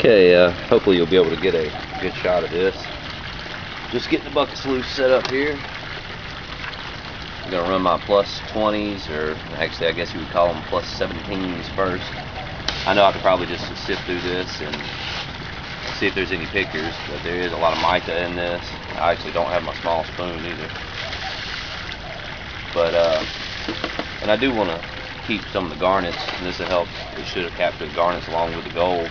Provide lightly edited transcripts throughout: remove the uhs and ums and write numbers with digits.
Okay, hopefully you'll be able to get a good shot of this. Just getting the bucket sluice set up here. I'm going to run my plus 20s, or actually I guess you would call them plus 17s first. I know I could probably just sift through this and see if there's any pickers, but there is a lot of mica in this. I actually don't have my small spoon either. But, and I do want to keep some of the garnets, and this will help. It should have captured the garnets along with the gold.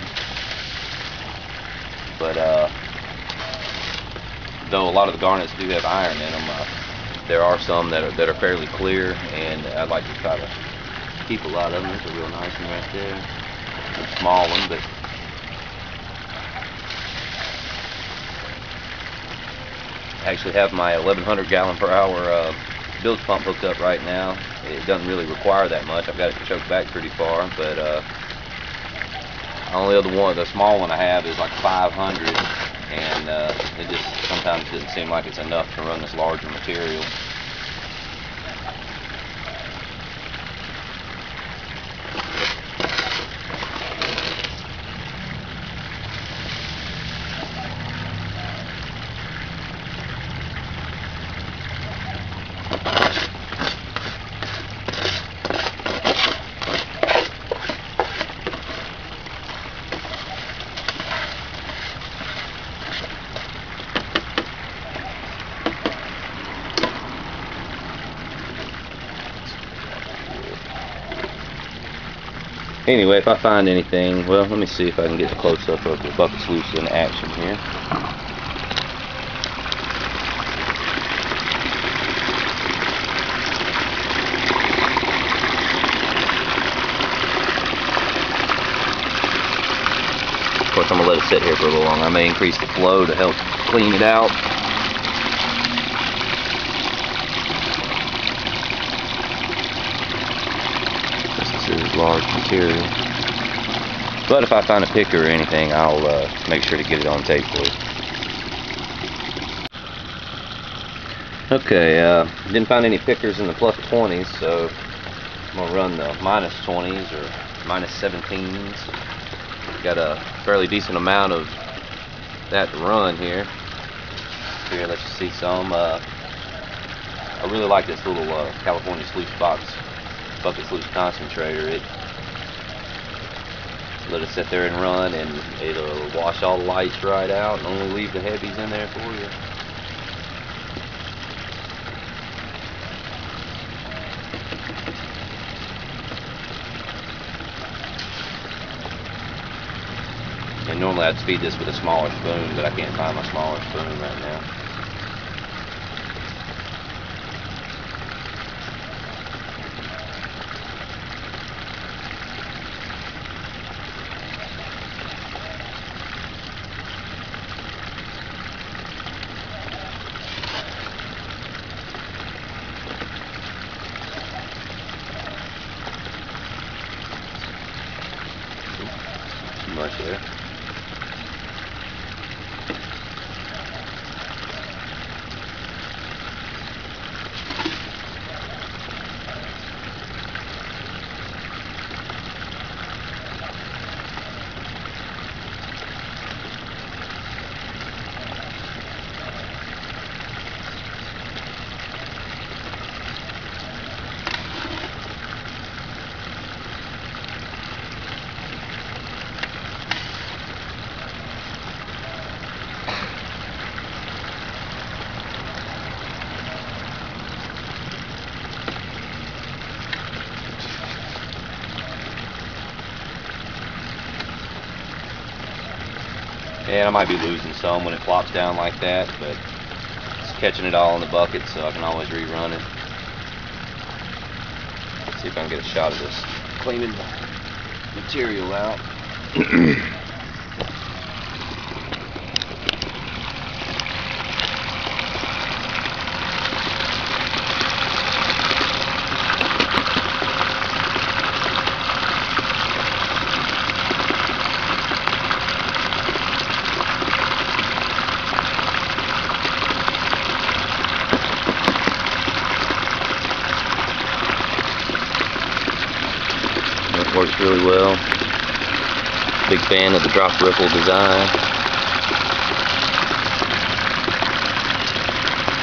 But though a lot of the garnets do have iron in them, there are some that are fairly clear, and I'd like to try to keep a lot of them. There's a real nice one right there. A small one, but I actually have my 1100 gallon per hour bilge pump hooked up right now. It doesn't really require that much. I've got it choked back pretty far, but only other one, the small one I have is like 500, and it just sometimes doesn't seem like it's enough to run this larger material. Anyway, if I find anything, well, let me see if I can get a close-up of the bucket sluice in action here. Of course, I'm going to let it sit here for a little longer. I may increase the flow to help clean it out. Large material, but if I find a picker or anything, I'll make sure to get it on tape for you. Okay, didn't find any pickers in the plus 20s, so I'm gonna run the minus 20s or minus 17s. Got a fairly decent amount of that to run here. Here, let's see some. I really like this little California Sluice box bucket sluice concentrator. It let it sit there and run, and it'll wash all the lights right out and only leave the heavies in there for you. And normally I'd feed this with a smaller spoon, but I can't find my smaller spoon right now. Much there. And I might be losing some when it flops down like that, but it's catching it all in the bucket, so I can always rerun it. Let's see if I can get a shot of this cleaning the material out. Works really well. Big fan of the drop ripple design.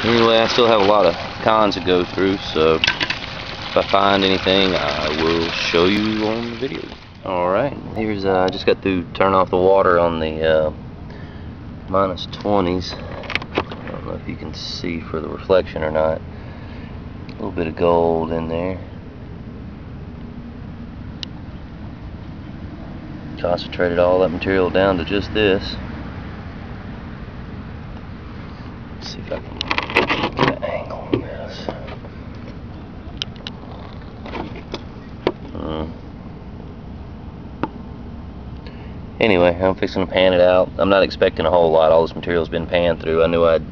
Anyway, I still have a lot of cons to go through, so if I find anything, I will show you on the video. Alright, here's, I just got to turn off the water on the minus 20s. I don't know if you can see for the reflection or not. A little bit of gold in there. Concentrated all that material down to just this. Let's see if I can get an angle on this. Anyway, I'm fixing to pan it out. I'm not expecting a whole lot. All this material's been panned through. I knew I'd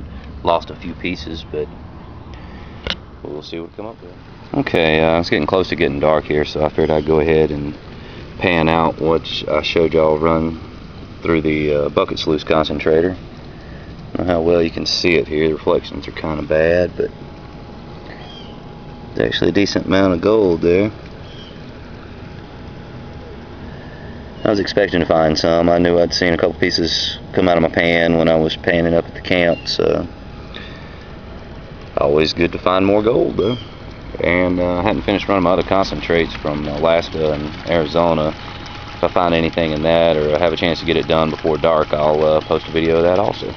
lost a few pieces, but we'll see what we come up with. Okay, it's getting close to getting dark here, so I figured I'd go ahead and pan out what I showed y'all run through the bucket sluice concentrator. I don't know how well you can see it here. The reflections are kind of bad, but there's actually a decent amount of gold there. I was expecting to find some. I knew I'd seen a couple pieces come out of my pan when I was panning up at the camp, so always good to find more gold though. And I hadn't finished running my other concentrates from Alaska and Arizona. If I find anything in that or I have a chance to get it done before dark, I'll post a video of that also.